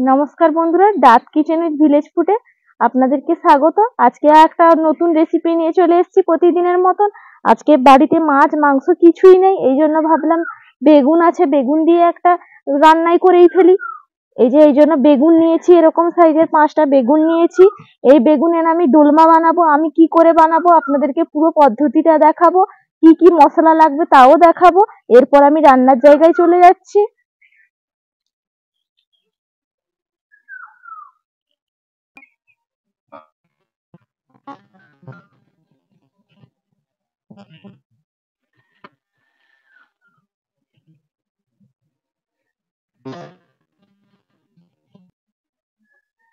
নমস্কার বন্ধুরা, ডাব কিচেনের ভিলেজ ফুডে আপনাদেরকে স্বাগত। আজকে একটা নতুন রেসিপি নিয়ে চলে এসেছি প্রতিদিনের মতন। আজকে বাড়িতে মাছ মাংস কিছুই নেই, এই জন্য ভাবলাম বেগুন আছে, বেগুন দিয়ে একটা রান্নাই করেই ফেলি। এই জন্য বেগুন নিয়েছি, এরকম সাইজের 5টা বেগুন নিয়েছি। এই বেগুনের আমি দোলমা বানাবো। আমি কি করে বানাবো আপনাদেরকে পুরো পদ্ধতিটা দেখাবো, কি কি মশলা লাগবে তাও দেখাবো। এরপর আমি রান্নার জায়গায় চলে যাচ্ছি।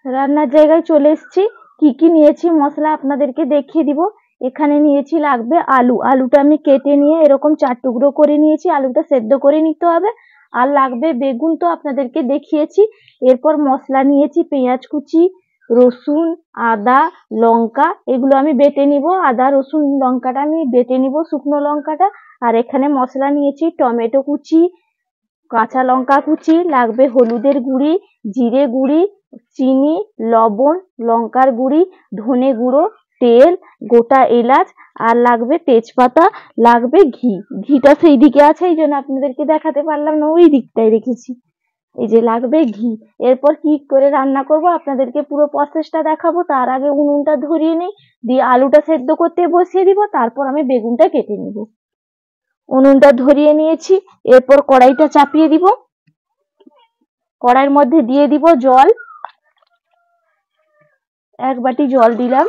রান্নার জায়গায় চলে এসেছি। কি কি নিয়েছি মশলা আপনাদেরকে দেখিয়ে দিব। এখানে নিয়েছি, লাগবে আলু। আলুটা আমি কেটে নিয়ে এরকম 4 টুকরো করে নিয়েছি। আলুটা সেদ্ধ করে নিতে হবে। আর লাগবে বেগুন, তো আপনাদেরকে দেখিয়েছি। এরপর মশলা নিয়েছি পেঁয়াজ কুচি, রসুন, আদা, লঙ্কা, এগুলো আমি বেটে নিব। আদা রসুন লঙ্কাটা আমি বেটে নিব, শুকনো লঙ্কাটা। আর এখানে মশলা নিয়েছি টমেটো কুচি, কাঁচা লঙ্কা কুচি, লাগবে হলুদের গুঁড়ি, জিরে গুঁড়ি, চিনি, লবণ, লঙ্কার গুঁড়ি, ধনে গুঁড়ো, তেল, গোটা এলাচ, আর লাগবে তেজপাতা, লাগবে ঘি। ঘিটা সেই দিকে আছে, এই জন্য আপনাদেরকে দেখাতে পারলাম না, ওই দিকটায় রেখেছি। এই যে লাগবে ঘি। এরপর কি করে রান্না করব আপনাদেরকে পুরো প্রসেসটা দেখাবো। তার আগে উনুনটা ধরিয়ে নেই, দিয়ে আলুটা সেদ্ধ করতে বসিয়ে দিব। তারপর আমি বেগুনটা কেটে নিব। উনুনটা ধরিয়ে নিয়েছি। এরপর কড়াইটা চাপিয়ে দিব। কড়াইয়ের মধ্যে দিয়ে দিব জল, 1 বাটি জল দিলাম।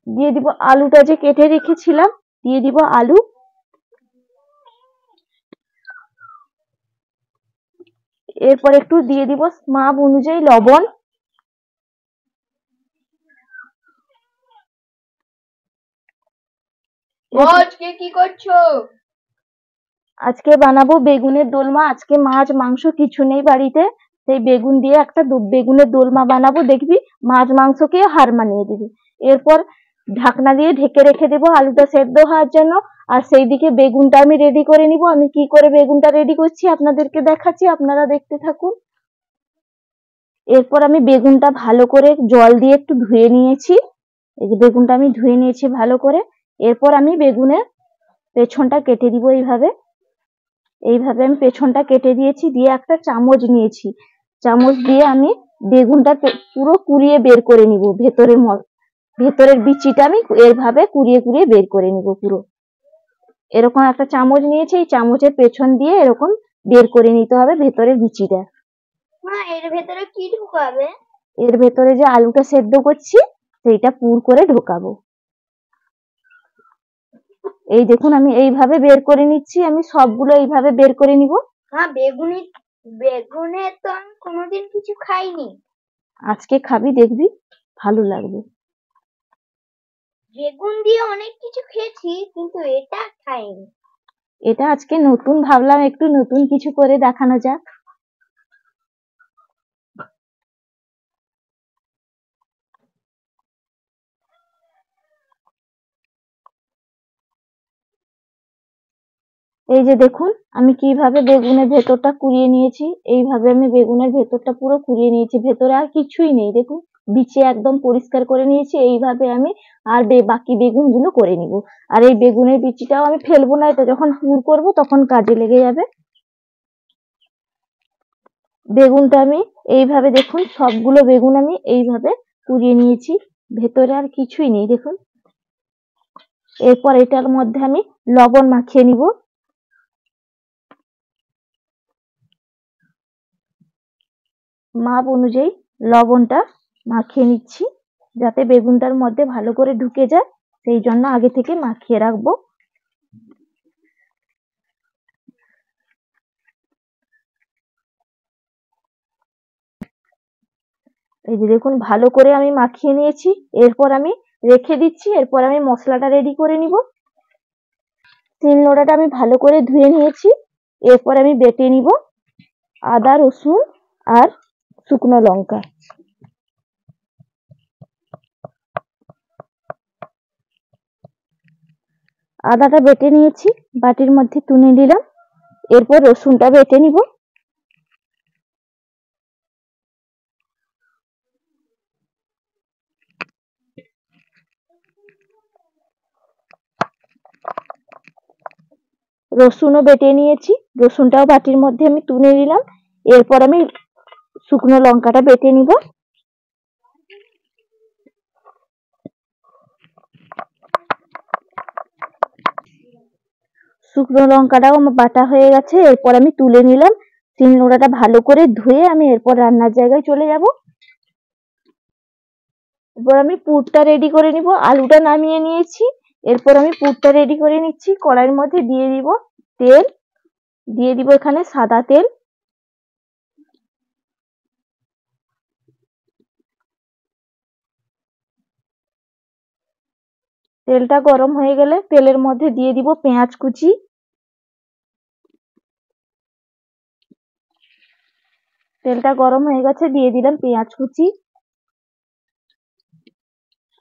দিয়ে দিব আলুটা যে কেটে রেখেছিলাম, দিয়ে দিব আলু। এরপর একটু দিয়ে দিব মাপ অনুযায়ী লবণ। আজকে কি করছো? আজকে বানাবো বেগুনের দোলমা। আজকে মাছ মাংস কিছু নেই বাড়িতে, সেই বেগুন দিয়ে একটা বেগুনের দোলমা বানাবো, দেখবি মাছ মাংসকে হার মানিয়ে দিবি। এরপর ঢাকনা দিয়ে ঢেকে রেখে দেবো আলুটা সেদ্ধ হওয়ার জন্য। আর সেই দিকে বেগুনটা আমি রেডি করে নিব। আমি কি করে বেগুনটা রেডি করছি আপনাদেরকে দেখাচ্ছি, আপনারা দেখতে থাকুন। এরপর আমি বেগুনটা ভালো করে জল দিয়ে একটু ধুয়ে নিয়েছি। এই যে বেগুনটা আমি ধুয়ে নিয়েছি ভালো করে। এরপর আমি বেগুনের পেছনটা কেটে দিব। এইভাবে এইভাবে আমি পেছনটা কেটে দিয়েছি। দিয়ে একটা চামচ নিয়েছি, চামচ দিয়ে আমি বেগুনটা পুরো কুড়িয়ে বের করে নিব। ভেতরের বিচিটা আমি এইভাবে কুড়িয়ে কুড়িয়ে বের করে নিব পুরো। এরকম একটা চামচ নিয়েছি, এই চামচের পেছন দিয়ে এরকম বের করে নিতে হবে ভেতরের বিচিটা। মা, এর ভেতরে কি ঢুকাবে? এর ভেতরে যে আলুটা সেদ্ধ করছি সেইটা পুর করে ঢোকাবো। এই দেখুন আমি এইভাবে বের করে নিচ্ছি। আমি সবগুলো এইভাবে বের করে নিব। মা, বেগুনের তো আমি কোনোদিন কিছু খাইনি। আজকে খাবি, দেখবি ভালো লাগবে। বেগুন দিয়ে অনেক কিছু খেয়েছি, কিন্তু এটা খাইনি। এটা আজকে নতুন, ভাবলাম একটু নতুন কিছু করে দেখানো যাক। এই যে দেখুন আমি কিভাবে বেগুনের ভেতরটা কুড়িয়ে নিয়েছি। এইভাবে আমি বেগুনের ভেতরটা পুরো কুড়িয়ে নিয়েছি, ভেতরে আর কিছুই নেই। দেখুন বিচি একদম পরিষ্কার করে নিয়েছি। এইভাবে আমি আর বাকি বেগুনগুলো করে নিব। আর এই বেগুনের বিচিটাও আমি ফেলবো না, এটা যখন পুর করব তখন কাজে লেগে যাবে। বেগুনটা আমি এইভাবে, দেখুন সবগুলো বেগুন আমি এইভাবে কুড়িয়ে নিয়েছি, ভেতরে আর কিছুই নেই দেখুন। এরপর এটার মধ্যে আমি লবণ মাখিয়ে নিব। মাপ অনুযায়ী লবণটা মাখিয়ে নিচ্ছি, যাতে বেগুনটার মধ্যে ভালো করে ঢুকে যায়, সেই জন্য আগে থেকে মাখিয়ে রাখবো। এই যে দেখুন ভালো করে আমি মাখিয়ে নিয়েছি। এরপর আমি রেখে দিচ্ছি। এরপর আমি মশলাটা রেডি করে নিব। শিলনোড়াটা আমি ভালো করে ধুয়ে নিয়েছি। এরপর আমি বেটে নিব আদা রসুন আর শুকনো লঙ্কা। আদাটা বেটে নিয়েছি, বাটির মধ্যে তুলে নিলাম। এরপর রসুনটা বেটে নিব। রসুনও বেটে নিয়েছি, রসুনটাও বাটির মধ্যে আমি তুলে নিলাম। এরপর আমি শুকনো লঙ্কাটা বেটে নিব। শুকনো লঙ্কাটাও আমার বাটা হয়ে গেছে, এরপর আমি তুলে নিলাম। শিলনোড়াটা ভালো করে ধুয়ে আমি এরপর রান্নার জায়গায় চলে যাব। এরপর আমি পুরটা রেডি করে নিব। আলুটা নামিয়ে নিয়েছি, এরপর আমি পুরটা রেডি করে নিচ্ছি। কড়াইয়ের মধ্যে দিয়ে দিব তেল, দিয়ে দিব এখানে সাদা তেল। তেলটা গরম হয়ে গেলে তেলের মধ্যে দিয়ে দিব পেঁয়াজ কুচি। তেলটা গরম হয়ে গেছে, দিয়ে দিলাম পেঁয়াজ কুচি।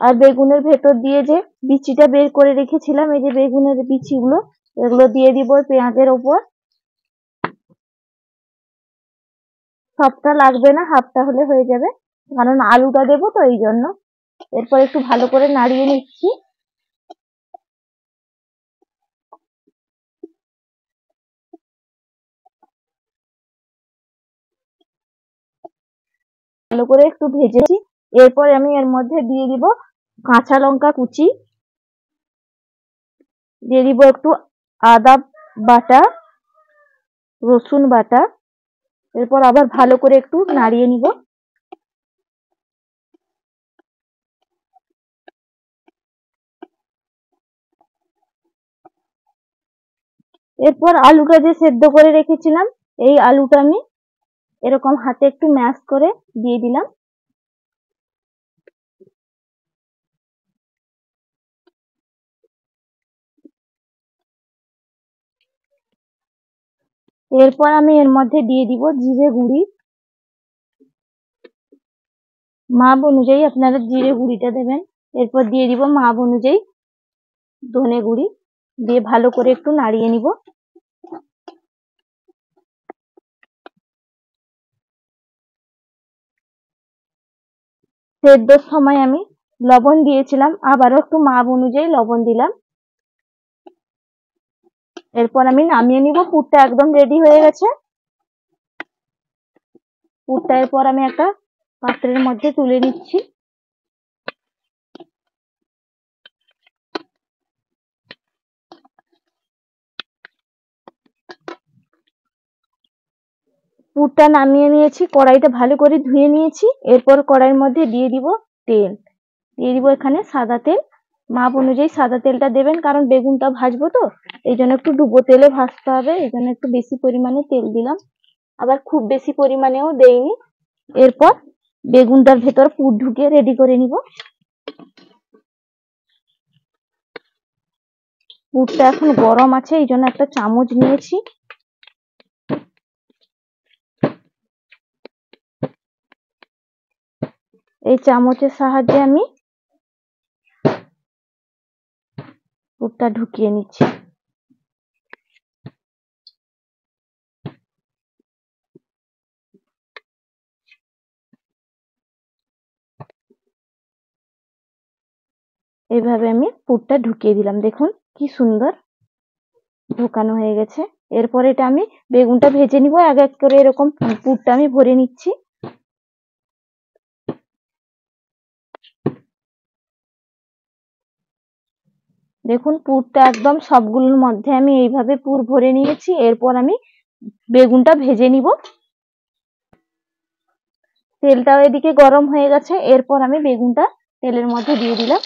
আর বেগুনের ভেতর দিয়ে যে বিচিটা বের করে রেখেছিলাম, এই যে বেগুনের বিচিগুলো, এগুলো দিয়ে দিব পেঁয়াজের ওপর। সবটা লাগবে না, হাফটা হলে হয়ে যাবে, কারণ আলুটা দেবো তো এই জন্য। এরপর একটু ভালো করে নাড়িয়ে নিচ্ছি। ভালো করে একটু ভেজেছি। এরপর আমি এর মধ্যে দিয়ে দিব কাঁচা লঙ্কা কুচি, দিয়ে দিব একটু আদা বাটা, রসুন বাটা। এরপর আবার ভালো করে একটু নাড়িয়ে নিব। এরপর আলুটা যে সেদ্ধ করে রেখেছিলাম, এই আলুটা আমি এরকম হাতে একটু ম্যাশ করে দিয়ে দিলাম। এরপর আমি এর মধ্যে দিয়ে দিব জিরে গুঁড়ি। মাপ অনুযায়ী আপনারা জিরে গুঁড়িটা দেবেন। এরপর দিয়ে দিব মাপ অনুযায়ী ধনে গুঁড়ি, দিয়ে ভালো করে একটু নাড়িয়ে নিব। সেদ্ধর সময় আমি লবণ দিয়েছিলাম, আবারও একটু মাপ অনুযায়ী লবণ দিলাম। এরপর আমি নামিয়ে নিব। পুরটা একদম রেডি হয়ে গেছে। পুরটা এরপর আমি একটা পাত্রের মধ্যে তুলে নিচ্ছি। পুরটা নামিয়ে নিয়েছি, কড়াইটা ভালো করে ধুয়ে নিয়েছি। এরপর কড়াইয়ের মধ্যে দিয়ে দিব তেল, দিয়ে দিব এখানে সাদা তেল। মাপ অনুযায়ী সাদা তেলটা দেবেন, কারণ বেগুনটা ভাজবো তো এই জন্য একটু ডুবো তেলে ভাজতে হবে, এই জন্য একটু বেশি পরিমাণে তেল দিলাম, আবার খুব বেশি পরিমাণেও দেইনি। এরপর বেগুনটার ভেতর পুর ঢুকিয়ে রেডি করে নিব। পুরটা এখন গরম আছে, এই জন্য একটা চামচ নিয়েছি। এই চামচের সাহায্যে আমি পুরটা ঢুকিয়ে নিচ্ছি। এইভাবে আমি পুরটা ঢুকিয়ে দিলাম, দেখুন কি সুন্দর ঢুকানো হয়ে গেছে। এরপর এটা আমি বেগুনটা ভেজে নিব, এক এক করে এরকম পুরটা আমি ভরে নিচ্ছি। দেখুন পুরটা একদম সবগুলোর মধ্যে আমি এইভাবে পুর ভরে নিয়েছি। এরপর আমি বেগুনটা ভেজে নিব। তেলটাও এদিকে গরম হয়ে গেছে, এরপর আমি বেগুনটা তেলের মধ্যে দিয়ে দিলাম।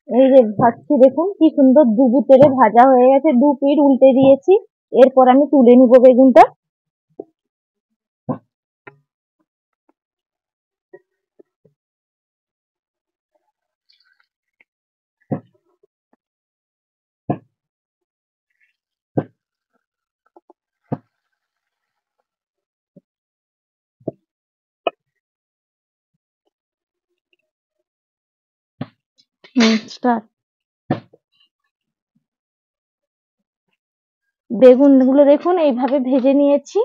এই যে ভাজছি, দেখুন কি সুন্দর ডুবু তেলে ভাজা হয়ে গেছে, দু পিঠ উল্টে দিয়েছি। এরপর আমি তুলে নিব বেগুনটা। স্টার্ট। বেগুনগুলো দেখুন এইভাবে ভেজে নিয়েছি।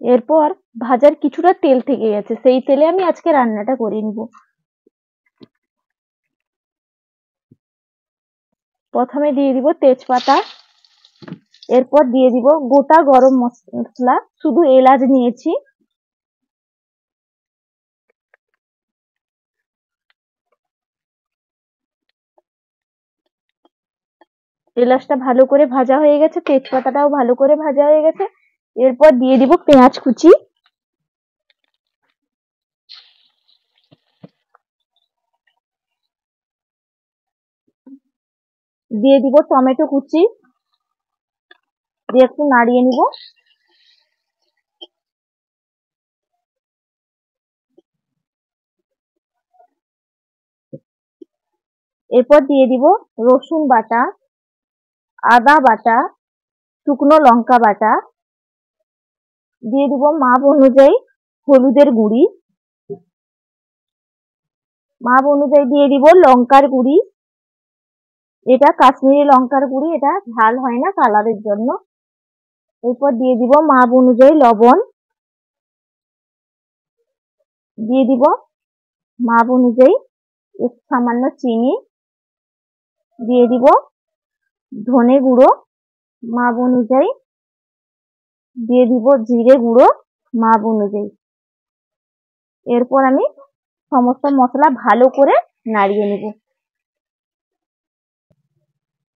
এরপর ভাজার কিছুটা তেল থেকে গেছে, সেই তেলে আমি আজকে রান্নাটা করে নিব। প্রথমে দিয়ে দিব তেজপাতা, এরপর দিয়ে দিব গোটা গরম মশলা, শুধু এলাচ নিয়েছি। এলাচটা ভালো করে ভাজা হয়ে গেছে, তেজপাতাটাও ভালো করে ভাজা হয়ে গেছে। এরপর দিয়ে দিব পেঁয়াজ কুচি, দিয়ে দিব টমেটো কুচি, দিয়ে একটু নাড়িয়ে নিব। এরপর দিয়ে দিব রসুন বাটা, আদা বাটা, শুকনো লঙ্কা বাটা, দিয়ে দিব মাপ অনুযায়ী হলুদের গুঁড়ি, মাপ অনুযায়ী দিয়ে দিব লঙ্কার গুঁড়ি। এটা কাশ্মীরি লঙ্কার গুঁড়ি, এটা ঝাল হয় না, কালারের জন্য। এরপর দিয়ে দিব মাপ অনুযায়ী লবণ, দিয়ে দিব মাপ অনুযায়ী একটু সামান্য চিনি, দিয়ে দিব ধনে গুঁড়ো মাপ অনুযায়ী, দিয়ে দিব জিরে গুঁড়ো মাপ অনুযায়ী। এরপর আমি সমস্ত মশলা ভালো করে নাড়িয়ে নেব।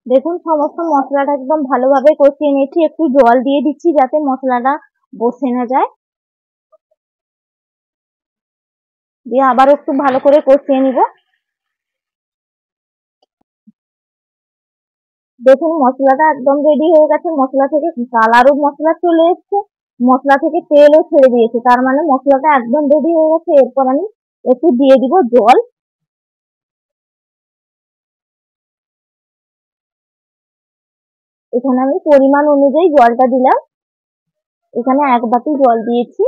দেখুন সমস্ত মশলাটা একদম ভালোভাবে কষিয়ে নিয়েছি। একটু জল দিয়ে দিচ্ছি যাতে মশলাটা বসে না যায়। দিয়ে আবার একটু ভালো করে কষিয়ে নিব। দেখুন মশলাটা একদম রেডি হয়ে গেছে, মশলা থেকে কালারও মশলা চলে এসছে, মশলা থেকে তেলও ছেড়ে দিয়েছে, তার মানে মশলাটা একদম রেডি হয়ে গেছে। এরপর আমি একটু দিয়ে দিব জল, এখানে আমি পরিমাণ অনুযায়ী জলটা দিলাম, এখানে 1 বাটি জল দিয়েছি।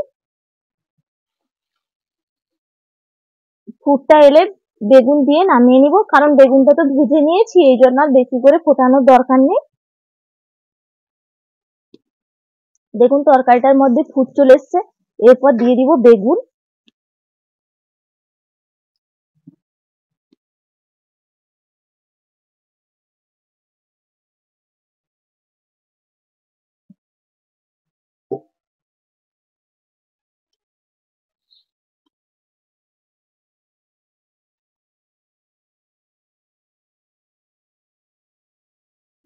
ফুটটা এলে বেগুন দিয়ে নামিয়ে নিব, কারণ বেগুনটা তো ভেজে নিয়েছি, এই জন্য আর বেশি করে ফোটানোর দরকার নেই। দেখুন তরকারিটার মধ্যে ফুট চলে এসছে, এরপর দিয়ে দিব বেগুন,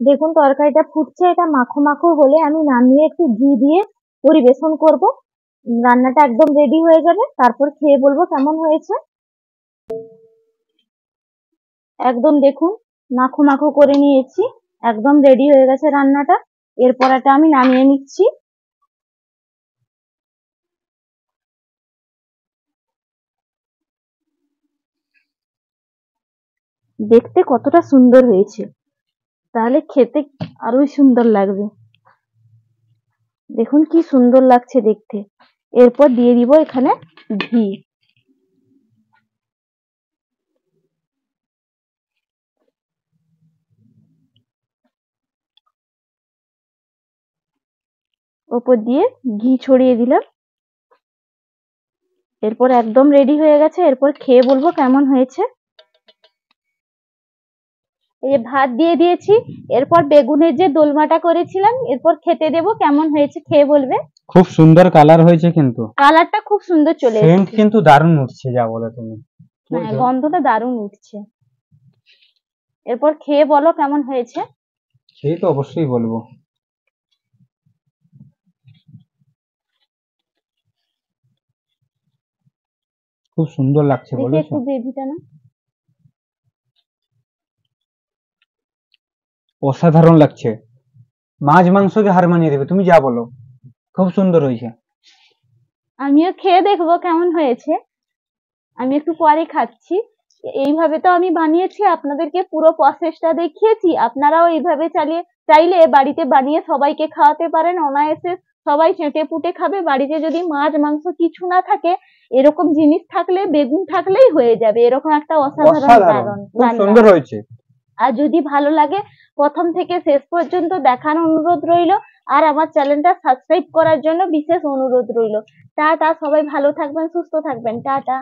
দেখুন তরকারিটা ফুটছে, এটা মাখো মাখো হলে আমি নামিয়ে একটু ঘি দিয়ে পরিবেশন করব। রান্নাটা একদম রেডি হয়ে যাবে, তারপর খেয়ে বলবো কেমন হয়েছে। একদম দেখুন মাখো মাখো করে নিয়েছি, একদম রেডি হয়ে গেছে রান্নাটা। এরপর এটা আমি নামিয়ে নিচ্ছি। দেখতে কতটা সুন্দর হয়েছে, তাহলে খেতে আরোই সুন্দর লাগবে। দেখুন কি সুন্দর লাগছে দেখতে। এরপর দিয়ে দিব এখানে ঘি, ওপর দিয়ে ঘি ছড়িয়ে দিলাম। এরপর একদম রেডি হয়ে গেছে, এরপর খেয়ে বলবো কেমন হয়েছে। এই যে ভাত দিয়ে দিয়েছি, এরপর বেগুনের যে দোলমাটা করেছিলাম, এরপর খেতে দেব, কেমন হয়েছে খেয়ে বলবে। খুব সুন্দর কালার হয়েছে, কিন্তু কালারটা খুব সুন্দর চলে সেন্ট এসেছে। কিন্তু দারুণ উঠছে, যা বলে তুমি। হ্যাঁ গন্ধটা দারুণ উঠছে। এরপর খেয়ে বলো কেমন হয়েছে। সেই তো অবশ্যই বলবো। খুব সুন্দর লাগছে দেখি বলেছো। একটু গ্রেভিটা না, অসাধারণ লাগছে, মাছ মাংসকে হার মানিয়ে দেবে, তুমি যা বলো। খুব সুন্দর হয়েছে। আমিও খেয়ে দেখবো কেমন হয়েছে। আমি একটু পরে খাচ্ছি। এইভাবে তো আমি বানিয়েছি, আপনাদেরকে পুরো প্রসেসটা দেখিয়েছি, আপনারাও এইভাবে চাইলে বাড়িতে বানিয়ে সবাইকে খাওয়াতে পারেন অনায়াসে। সবাই চেটে পুটে খাবে। বাড়িতে যদি মাছ মাংস কিছু না থাকে, এরকম জিনিস থাকলে, বেগুন থাকলেই হয়ে যাবে, এরকম একটা অসাধারণ খুব রান্না। সুন্দর হয়েছে। আর যদি ভালো লাগে প্রথম থেকে শেষ পর্যন্ত দেখার অনুরোধ রইল। আর আমার চ্যানেলটা সাবস্ক্রাইব করার জন্য বিশেষ অনুরোধ রইল। টাটা, সবাই ভালো থাকবেন, সুস্থ থাকবেন, টাটা।